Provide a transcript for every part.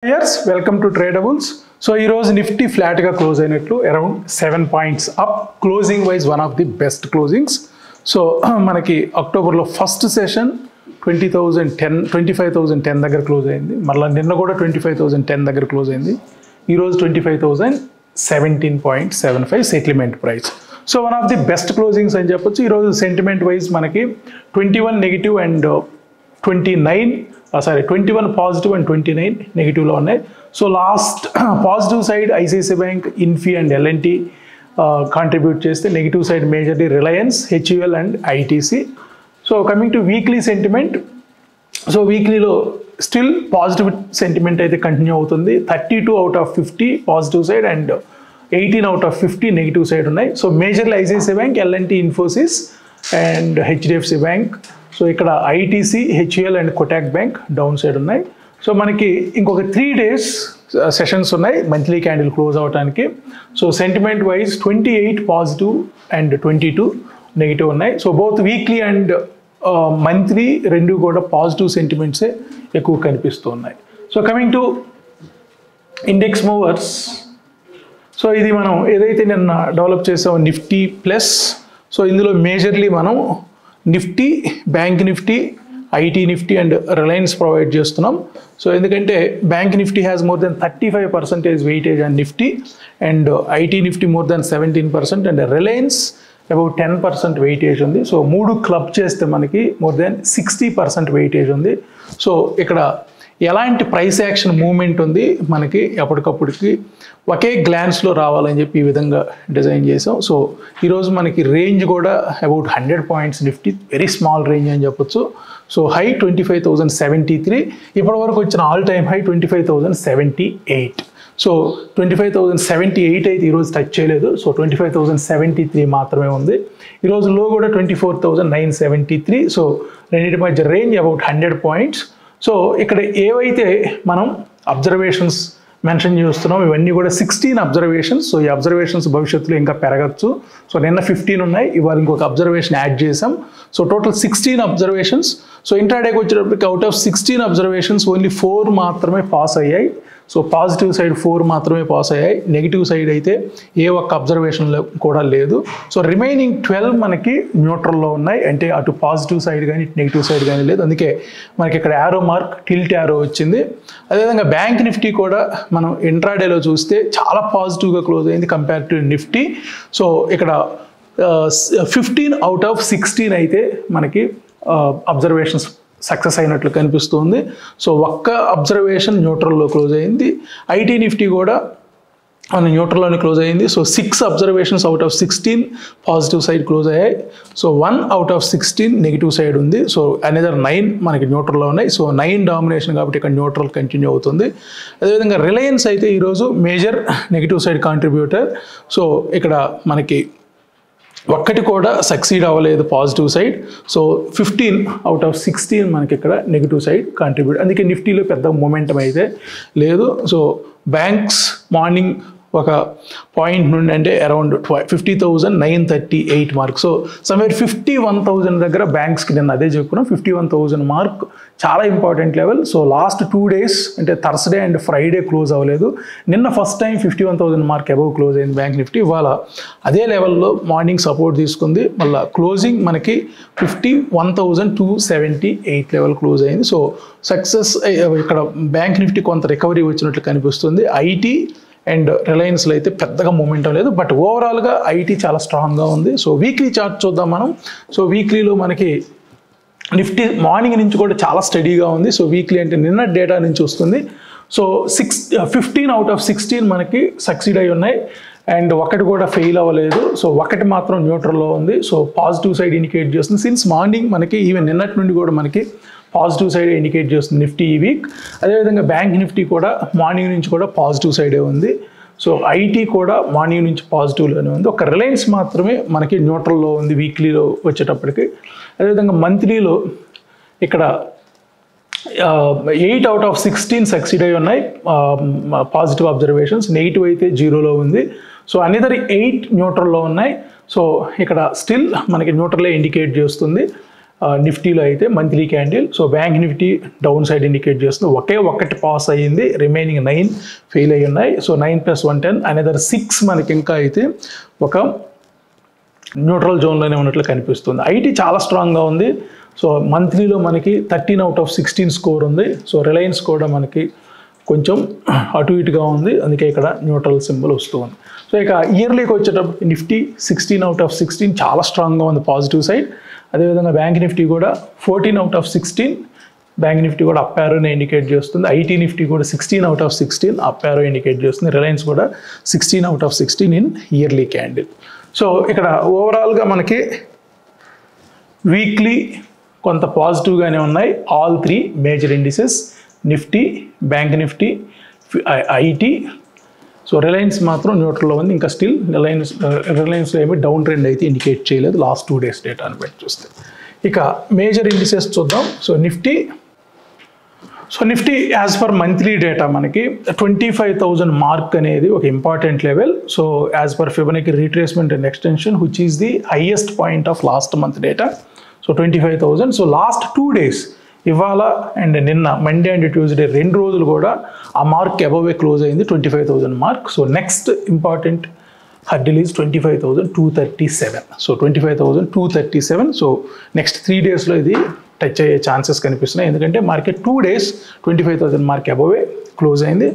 Yes, welcome to Tradables. So, heroes Nifty flat ga close ayinatlu around 7 points up. Closing wise, one of the best closings. So, manaki October lo first session 25,010 దగ్గర close అయింది. మళ్ళీ నిన్న కూడా 25,010 దగ్గర close అయింది. ఈరోజు 25,017.75 settlement price. So one of the best closings అని చెప్పొచ్చు. ఈరోజు సెంటిమెంట్ వైజ్ మనకి 21 నెగిటివ్ అండ్ 21 పాజిటివ్ అండ్ 29 నెగిటివ్లో ఉన్నాయి. So last positive side ICICI bank, Infy and LNT contribute చేస్తే, negative side majorly Reliance, HUL and ITC. So coming to weekly sentiment, so వీక్లీలో still positive sentiment అయితే continue అవుతుంది. 32 out of 50 positive side and 18 out of 50 negative side ఉన్నాయి. So majorly ICICI bank, LNT, Infosys and HDFC bank. So ఇక్కడ ITC, HUL and Kotak bank down side ఉన్నాయి. So మనకి ఇంకొక 3 days sessions ఉన్నాయి monthly candle close అవడానికి. So sentiment wise 28 positive and 22 negative ఉన్నాయి. So both weekly and monthly రెండు కూడా positive సెంటిమెంట్సే ఎక్కువ కనిపిస్తూ ఉన్నాయి. So coming to index movers, so ఇది మనం ఏదైతే నిన్న డెవలప్ చేసామో నిఫ్టీ ప్లస్, సో ఇందులో మేజర్లీ మనం Nifty, bank Nifty, IT Nifty and Reliance provide చేస్తున్నాం. సో ఎందుకంటే bank Nifty has more than 35% weightage and Nifty, and IT Nifty more than 17% and Reliance about 10% weightage ఉంది. సో మూడు club చేస్తే మనకి more than 60% weightage ఉంది. So ఇక్కడ ఎలాంటి price action movement ఉంది మనకి ఎప్పటికప్పుడుకి ఒకే గ్లాన్స్లో రావాలని చెప్పి ఈ విధంగా డిజైన్ చేసాం. సో ఈరోజు మనకి రేంజ్ కూడా about 100 points Nifty, very small range అని చెప్పొచ్చు. సో హై 25,073, ఇప్పటివరకు వచ్చిన ఆల్ టైమ్ హై 25,078. సో 25,078 అయితే ఈరోజు టచ్ చేయలేదు. సో 25,073 మాత్రమే ఉంది. ఈరోజు లో కూడా 24,973. సో రెండింటి మధ్య రేంజ్ అబౌట్ 100 పాయింట్స్. సో ఇక్కడ ఏవైతే మనం అబ్జర్వేషన్స్ మెన్షన్ చేస్తున్నాం ఇవన్నీ కూడా 16 అబ్జర్వేషన్స్. సో ఈ అబ్జర్వేషన్స్ భవిష్యత్తులో ఇంకా పెరగచ్చు. సో నిన్న 15 ఉన్నాయి, ఇవాళ ఇంకొక అబ్జర్వేషన్ యాడ్ చేసాం. So total 16 observations. సో ఇంట్రాడేకి వచ్చేటప్పటికి అవుట్ ఆఫ్ 16 అబ్జర్వేషన్స్ ఓన్లీ 4 మాత్రమే పాస్ అయ్యాయి. సో పాజిటివ్ సైడ్ 4 మాత్రమే పాస్ అయ్యాయి, నెగిటివ్ సైడ్ అయితే ఏ ఒక్క అబ్జర్వేషన్లో కూడా లేదు. సో రిమైనింగ్ 12 మనకి న్యూట్రల్లో ఉన్నాయి, అంటే అటు పాజిటివ్ సైడ్ కానీ ఇటు నెగిటివ్ సైడ్ కానీ లేదు. అందుకే మనకి ఇక్కడ యారో మార్క్, టిల్ట్ యారో వచ్చింది. అదేవిధంగా బ్యాంక్ నిఫ్టీ కూడా మనం ఇంట్రాడేలో చూస్తే చాలా పాజిటివ్గా క్లోజ్ అయింది కంపేర్ టు నిఫ్టీ. సో ఇక్కడ 15 అవుట్ ఆఫ్ 16 అయితే మనకి అబ్జర్వేషన్స్ సక్సెస్ అయినట్లు కనిపిస్తుంది. సో ఒక్క అబ్జర్వేషన్ న్యూట్రల్లో క్లోజ్ అయింది. ఐటీ నిఫ్టీ కూడా మన న్యూట్రల్లోనే క్లోజ్ అయింది. So 6 observations out of 16 positive side close అయ్యాయి. So 1 out of 16 negative side ఉంది. సో అనదర్ 9 మనకి న్యూట్రల్లో ఉన్నాయి. సో 9 డామినేషన్ కాబట్టి ఇక్కడ న్యూట్రల్ కంటిన్యూ అవుతుంది. అదేవిధంగా రిలయన్స్ అయితే ఈరోజు major negative side contributor. So ఇక్కడ మనకి ఒక్కటి కూడా సక్సీడ్ అవ్వలేదు positive side. So 15 out of 16 మనకి ఇక్కడ నెగిటివ్ సైడ్ కాంట్రిబ్యూట్. అందుకే నిఫ్టీలో పెద్ద మొమెంటం అయితే లేదు. సో బ్యాంక్స్ మార్నింగ్ ఒక పాయింట్ నుండి అంటే అరౌండ్ 50,938 మార్క్. సో సమ్వేర్ 51,000 దగ్గర బ్యాంక్స్కి నిన్న అదే చెప్పుకున్నాం. 51,000 మార్క్ చాలా important level. So last 2 days అంటే థర్స్డే అండ్ ఫ్రైడే క్లోజ్ అవ్వలేదు. నిన్న first time 51,000 mark above close అయింది బ్యాంక్ నిఫ్టీ. ఇవాళ అదే లెవెల్లో మార్నింగ్ సపోర్ట్ తీసుకుంది. మళ్ళీ క్లోజింగ్ మనకి 51,278 లెవెల్ క్లోజ్ అయింది. సో సక్సెస్ ఇక్కడ బ్యాంక్ నిఫ్టీ కొంత రికవరీ వచ్చినట్లు కనిపిస్తుంది. ఐటీ అండ్ రిలయన్స్లో అయితే పెద్దగా మూమెంటం లేదు, బట్ ఓవరాల్గా ఐటీ చాలా స్ట్రాంగ్గా ఉంది. సో వీక్లీ చార్ట్ చూద్దాం మనం. సో వీక్లీలో మనకి నిఫ్టీ మార్నింగ్ నుంచి కూడా చాలా స్టడీగా ఉంది. సో వీక్లీ అంటే నిన్న డేటా నుంచి వస్తుంది. సో 15 అవుట్ ఆఫ్ 16 మనకి సక్సీడ్ అయి ఉన్నాయి, అండ్ ఒకటి కూడా ఫెయిల్ అవ్వలేదు. సో ఒకటి మాత్రం న్యూట్రల్లో ఉంది. సో పాజిటివ్ సైడ్ ఇండికేట్ చేస్తుంది. సిన్స్ మార్నింగ్ మనకి ఈవెన్ నిన్నటి నుండి కూడా మనకి పాజిటివ్ సైడ్ ఇండికేట్ చేస్తుంది నిఫ్టీ ఈ వీక్. అదేవిధంగా బ్యాంక్ నిఫ్టీ కూడా మార్నింగ్ నుంచి కూడా పాజిటివ్ సైడే ఉంది. సో ఐటీ కూడా మార్నింగ్ నుంచి పాజిటివ్లోనే ఉంది. ఒక రిలయన్స్ మాత్రమే మనకి న్యూట్రల్లో ఉంది వీక్లీలో వచ్చేటప్పటికి. అదేవిధంగా మంత్లీలో ఇక్కడ 8 అవుట్ ఆఫ్ 16 సక్సీడ్ అయి ఉన్నాయి పాజిటివ్ అబ్జర్వేషన్స్, నెగిటివ్ అయితే 0లో ఉంది. సో అనదర్ 8 న్యూట్రల్లో ఉన్నాయి. సో ఇక్కడ స్టిల్ మనకి న్యూట్రలే ఇండికేట్ చేస్తుంది. నిఫ్టీలో అయితే monthly candle. So bank Nifty down side indicate చేస్తుంది. ఒక్కటి పాస్ అయ్యింది, రిమైనింగ్ 9 ఫెయిల్ అయ్యి ఉన్నాయి. సో 9 + 1 10, అనదర్ 6 మనకి ఇంకా అయితే ఒక న్యూట్రల్ జోన్లోనే ఉన్నట్లు కనిపిస్తుంది. ఐటీ చాలా స్ట్రాంగ్గా ఉంది. సో మంత్లీలో మనకి 13 out of 16 స్కోర్ ఉంది. సో రిలయన్స్ కూడా మనకి కొంచెం అటు ఇటుగా ఉంది, అందుకే ఇక్కడ న్యూట్రల్ సింబల్ వస్తూ ఉంది. సో ఇక ఇయర్లీకి వచ్చేటప్పుడు నిఫ్టీ 16 out of 16 చాలా స్ట్రాంగ్గా ఉంది పాజిటివ్ సైడ్. అదేవిధంగా బ్యాంక్ నిఫ్టీ కూడా 14 out of 16, బ్యాంక్ నిఫ్టీ కూడా అప్ యారోని ఇండికేట్ చేస్తుంది. ఐటీ నిఫ్టీ కూడా 16 out of 16 up arrow indicate చేస్తుంది. రిలయన్స్ కూడా 16 out of 16 in yearly candle. So ఇక్కడ ఓవరాల్గా మనకి వీక్లీ కొంత పాజిటివ్గానే ఉన్నాయి all 3 major indices, Nifty, bank Nifty, IT. So Reliance మాత్రం న్యూట్రల్లో ఉంది. ఇంకా స్టిల్ రిలయన్స్లో ఏమి డౌన్ ట్రెండ్ అయితే ఇండికేట్ చేయలేదు లాస్ట్ 2 days డేటాను బట్టి చూస్తే. ఇక మేజర్ ఇండిసెస్ చూద్దాం. So Nifty as per monthly data మనకి 25,000 మార్క్ అనేది ఒక important level. So as per Fibonacci retracement and extension which is the highest point of last month data. So 25,000. So last 2 days ఇవాళ and నిన్న Monday and Tuesday 2 రోజులు కూడా ఆ mark above close అయింది, 25,000 mark. So next important hurdle is 25,237. So 25,237. So next 3 daysలో ఇది touch అయ్యే chances కనిపిస్తున్నాయి, ఎందుకంటే market 2 days 25,000 mark above close అయింది.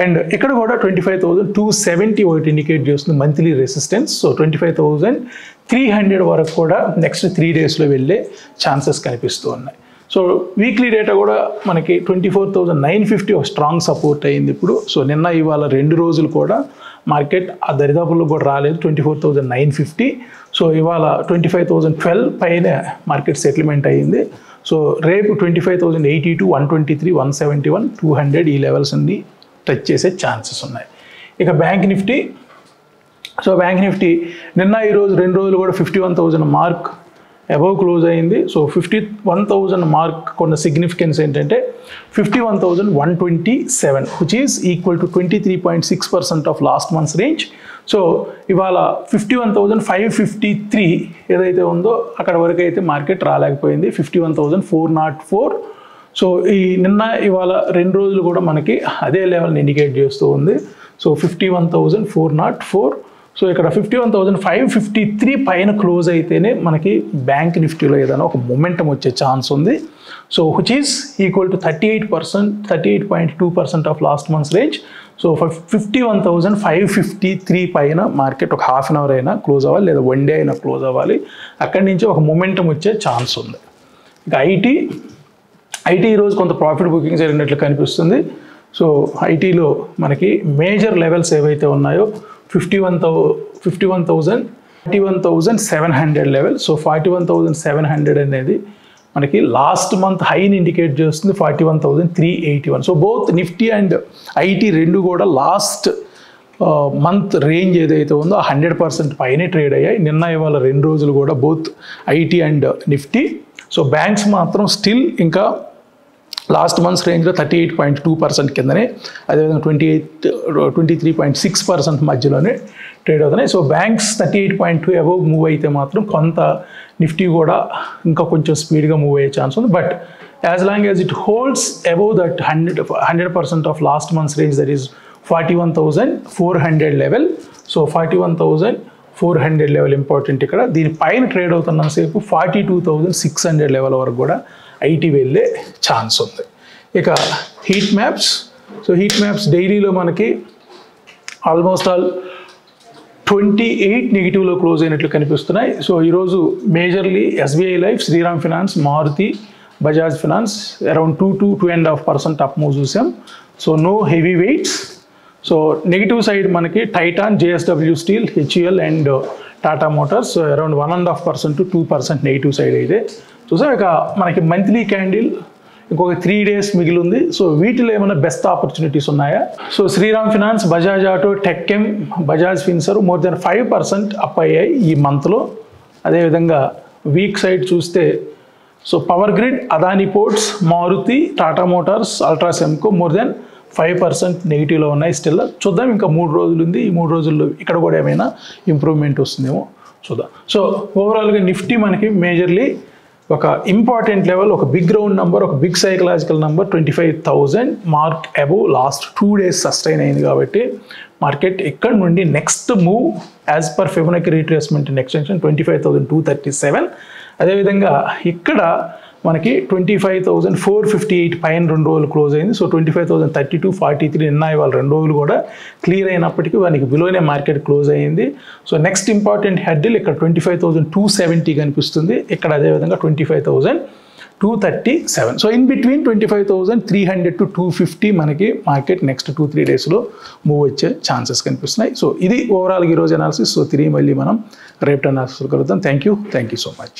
అండ్ ఇక్కడ కూడా 25,270 ఒకటి ఇండికేట్ చేస్తుంది మంత్లీ రెసిస్టెన్స్. సో 25,300 వరకు కూడా నెక్స్ట్ 3 daysలో వెళ్ళే ఛాన్సెస్ కనిపిస్తూ ఉన్నాయి. సో వీక్లీ డేటా కూడా మనకి 24,950 ఒక స్ట్రాంగ్ సపోర్ట్ అయ్యింది ఇప్పుడు. సో నిన్న ఇవాళ 2 రోజులు కూడా మార్కెట్ ఆ దరిదాపుల్లో కూడా రాలేదు, 24,950. సో ఇవాళ 25,012 పైన మార్కెట్ సెటిల్మెంట్ అయ్యింది. సో రేపు 25,082, 123, 171, 200 ఈ లెవెల్స్ అన్ని టచ్ చేసే ఛాన్సెస్ ఉన్నాయి. ఇక bank Nifty. So bank Nifty నిన్న ఈరోజు 2 రోజులు కూడా 51,000 మార్క్ అబవ్ క్లోజ్ అయింది. సో 51,000 మార్క్ కొన్న సిగ్నిఫికెన్స్ ఏంటంటే 51,127 which is equal to 23.6% of last months range. So ఇవాళ 51,553 ఏదైతే ఉందో అక్కడ వరకు అయితే మార్కెట్ రాలేకపోయింది, 51,404. సో ఈ నిన్న ఇవాళ 2 రోజులు కూడా మనకి అదే లెవెల్ని ఇండికేట్ చేస్తూ ఉంది. సో 51,404. సో ఇక్కడ 51,553 పైన క్లోజ్ అయితేనే మనకి బ్యాంక్ నిఫ్టీలో ఏదైనా ఒక మొమెంటం వచ్చే ఛాన్స్ ఉంది. So which is equal to 38.2% of last months range. So 51,553 పైన మార్కెట్ ఒక హాఫ్ అన్ అవర్ అయినా క్లోజ్ అవ్వాలి, లేదా 1 day అయినా క్లోజ్ అవ్వాలి. అక్కడి నుంచి ఒక మొమెంటం వచ్చే ఛాన్స్ ఉంది. ఇక ఐటీ ఈరోజు కొంత ప్రాఫిట్ బుకింగ్ జరిగినట్లు కనిపిస్తుంది. సో ఐటీలో మనకి మేజర్ లెవెల్స్ ఏవైతే ఉన్నాయో 41,700 లెవెల్. సో 41,700 అనేది మనకి లాస్ట్ మంత్ హైని ఇండికేట్ చేస్తుంది, 41,381. So both Nifty and IT 2 కూడా లాస్ట్ మంత్ రేంజ్ ఏదైతే ఉందో 100% పైనే ట్రేడ్ అయ్యాయి. నిన్న ఇవాళ 2 రోజులు కూడా both IT and Nifty. So banks మాత్రం స్టిల్ ఇంకా లాస్ట్ మంత్స్ రేంజ్లో 38.2% కిందనే, అదేవిధంగా 23.6% మధ్యలోనే ట్రేడ్ అవుతున్నాయి. సో బ్యాంక్స్ 38.2 అబవ్ మూవ్ అయితే మాత్రం కొంత నిఫ్టీ కూడా ఇంకా కొంచెం స్పీడ్గా మూవ్ అయ్యే ఛాన్స్ ఉంది. But as long as it holds above that 100% of last months range, that is 41,400 level. So 41,400 level important ఇక్కడ. దీనిపైన ట్రేడ్ అవుతున్నంతసేపు 42,600 లెవెల్ వరకు కూడా ఐటీ వెళ్ళే ఛాన్స్ ఉంది. ఇక heat maps. So heat maps డైలీలో మనకి ఆల్మోస్ట్ ఆల్ 28 నెగిటివ్లో క్లోజ్ అయినట్లు కనిపిస్తున్నాయి. సో ఈరోజు majorly SBI life, Shriram finance, Maruti, Bajaj finance around 2 to 2.5% up move చూసాం. So no heavy weights. So negative side మనకి Titan, JSW steel, HUL and Tata motors around 1.5% to 2% negative side అయితే చూసాం. ఇక మనకి మంత్లీ క్యాండిల్ ఇంకొక 3 days మిగిలి ఉంది. సో వీటిలో ఏమైనా బెస్ట్ ఆపర్చునిటీస్ ఉన్నాయా? So Shriram finance, Bajaj auto, Tech M, Bajaj Finserv more than 5% up అయ్యాయి ఈ మంత్లో. అదేవిధంగా వీక్ సైడ్ చూస్తే so Power Grid, Adani ports, Maruti, Tata motors, Ultracemco more than 5% నెగిటివ్లో ఉన్నాయి. స్టిల్ చూద్దాం, ఇంకా 3 రోజులు ఉంది. ఈ 3 రోజుల్లో ఇక్కడ కూడా ఏమైనా ఇంప్రూవ్మెంట్ వస్తుందేమో చూద్దాం. సో ఓవరాల్గా నిఫ్టీ మనకి మేజర్లీ ఒక ఇంపార్టెంట్ లెవెల్, ఒక బిగ్ రౌండ్ నెంబర్, ఒక big psychological number 25,000 mark above last 2 days sustain అయింది. కాబట్టి మార్కెట్ ఇక్కడ నుండి next move as per Fibonacci retracement and extension 25,237. అదేవిధంగా ఇక్కడ మనకి 25,458 పైన 2 రోజులు క్లోజ్ అయింది. సో 25,032.43 నిన్న ఇవాళ 2 రోజులు కూడా క్లియర్ అయినప్పటికీ వానికి బిలోనే మార్కెట్ క్లోజ్ అయ్యింది. సో నెక్స్ట్ ఇంపార్టెంట్ హెడ్డిల్ ఇక్కడ 25,270 కనిపిస్తుంది. ఇక్కడ అదేవిధంగా 25,237. సో ఇన్ బిట్వీన్ 25,300 to 250 మనకి మార్కెట్ నెక్స్ట్ 2-3 డేస్లో మూవ్ వచ్చే ఛాన్సెస్ కనిపిస్తున్నాయి. సో ఇది ఓవరాల్ ఈరోజు అనాలిసిస్. సో తిరిగి మళ్ళీ మనం రేపటి అనాలిసిస్ కలుద్దాం. Thank you so much.